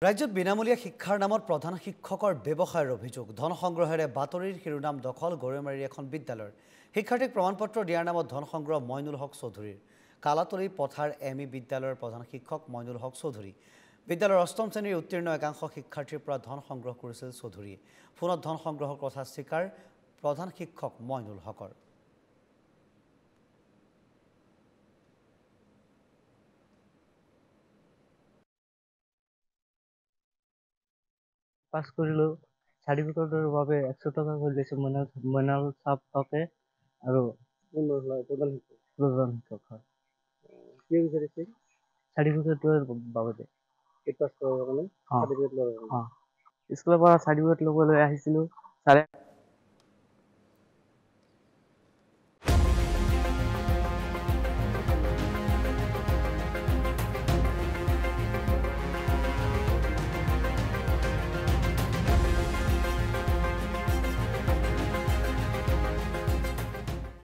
ৰাজ্যত বিনামূলীয়া শিক্ষাৰ নামত প্ৰধান শিক্ষকৰ ব্যৱসায়ৰ অভিযোগ ধন সংগ্ৰহেৰে বাতৰিৰ শিৰোনাম দখল গৰৈমাৰীৰ এখন বিদ্যালয়ৰ শিক্ষাৰ্থীক প্ৰমাণপত্ৰ দিয়াৰ নামত ধন সংগ্ৰহ মইনুল হক চৌধুৰীৰ কালাতলী পথাৰ এমই বিদ্যালয়ৰ প্ৰধান শিক্ষক মইনুল হক চৌধুৰী বিদ্যালয়ৰ অষ্টম শ্ৰেণীৰ উত্তীৰ্ণ একাংশ শিক্ষাৰ্থীৰ পৰা ধন সংগ্ৰহ কৰিছিল চৌধুৰীয়ে ফোনত ধন সংগ্ৰহৰ কথা স্বীকাৰ প্ৰধান শিক্ষক মইনুল হকৰ পাছ কৰিলো চাৰ্টিফিকেটৰ বাবে 100 টকা কৰি লৈছে মইনাল চাপ হকে আৰু প্ৰধান শিক্ষক হয় কি বিচাৰিছে চাৰ্টিফিকেটৰ বাবদে পাছ কৰাৰ কাৰণে চাৰ্টিফিকেট ল'ব স্কুলৰ পৰা চাৰ্টিফিকেট ল'বলৈ আহিছিলো ছাৰে